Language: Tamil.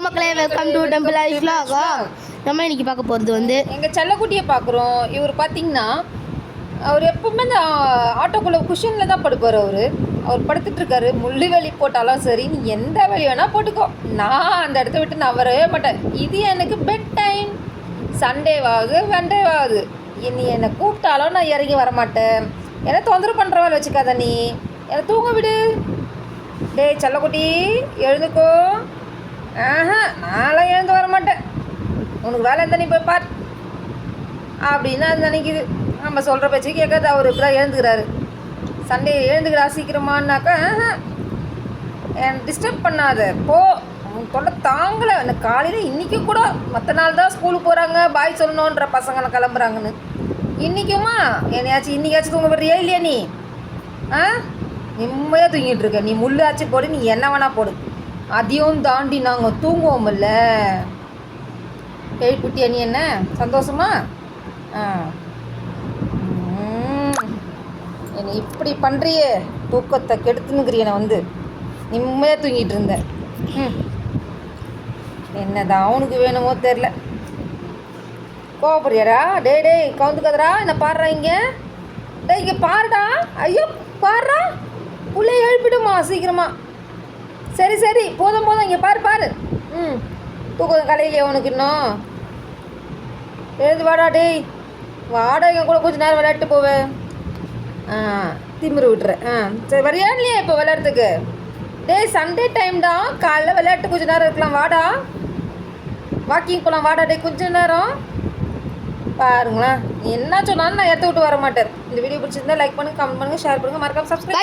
மக்களே, welcome to temple life vlog. நம்ம இன்னைக்கு பார்க்க போகிறது வந்து எங்கள் செல்லக்குட்டியை பார்க்குறோம். இவர் பார்த்தீங்கன்னா அவர் எப்பவுமே இந்த ஆட்டோக்குள்ளே குஷனில் தான் படுப்பார். அவர் படுத்துட்ருக்காரு. முள்ளு வேலி போட்டாலும் சரி, நீ எந்த வேலி வேணால் போட்டுக்கோ, நான் அந்த இடத்த விட்டு நான் வரவே மாட்டேன். இது எனக்கு பெட் டைம். சண்டேவாகுது வெண்டேவாகுது, நீ என்னை கூப்பிட்டாலும் நான் இறங்கி வரமாட்டேன். என்னை தொந்தரவு பண்ணுற வேலை வச்சுக்காத, நீ என்னை தூங்க விடு. டேய் செல்லக்குட்டி, எழுந்துக்கோ. நான்லாம் எழுந்து வர மாட்டேன், உனக்கு வேலை இருந்தால் நீ போய் பார் அப்படின்னு அது நினைக்கிது. நம்ம சொல்கிற பேச்சு கேட்காது. அவர் இப்போ தான் எழுந்துக்கிறாரு. சண்டே எழுந்துக்கிறா சீக்கிரமானாக்கா, என் டிஸ்டர்ப் பண்ணாத போ, உன் தொல்லை தாங்கலை. எனக்கு காலையில் இன்றைக்கும் கூட, மற்ற நாள் தான் ஸ்கூலுக்கு போகிறாங்க, பாய் சொல்லணுன்ற பசங்களை கிளம்புறாங்கன்னு, இன்றைக்குமா என்னையாச்சும் இன்றைக்காச்சும் தூங்க போடுறியா இல்லையா நீ? நிம்மதியாக தூங்கிட்டு இருக்க. நீ முள்ளாச்சு போடு, நீ என்ன வேணால் போடு, அதையும் தாண்டி நாங்கள் தூங்குவோம்ல. குட்டியா, நீ என்ன சந்தோஷமா? என்னை இப்படி பண்ணுறியே, தூக்கத்தை கெடுத்துனுக்குறிய. நான் வந்து நிம்மதியாக தூங்கிட்டு இருந்தேன். என்னதான் அவனுக்கு வேணுமோ தெரில. கோவப்படுறியாடா? டே கவுந்துக்காதரா, என்ன பாடுறா இங்கே. இங்கே பாருடா. ஐயோ பாடுறா, உள்ளே எழுப்பிடுமா சீக்கிரமா. சரி போதும் இங்கே பாரு. தூக்கம் கலையிலையே உனக்கு இன்னும். எழுந்து வாடா. டேய் வாடா, இங்கே கூட கொஞ்சம் நேரம் விளையாட்டு போவேன். திமிரு விட்டுறேன். சரி வரியா இல்லையா இப்போ விளையாடுறதுக்கு? டேய் சண்டே டைம் தான், காலைல விளையாட்டு கொஞ்சம் நேரம் இருக்கலாம். வாடா, வாக்கிங் போகலாம். வாடா டே கொஞ்சம் நேரம். பாருங்களேன், என்ன சொன்னாலும் நான் எடுத்து விட்டு வர மாட்டேன். இந்த வீடியோ பிடிச்சிருந்தா லைக் பண்ணுங்கள், கமெண்ட் பண்ணுங்கள், ஷேர் பண்ணுங்கள், மறக்காம சப்ஸ்கிரைப்.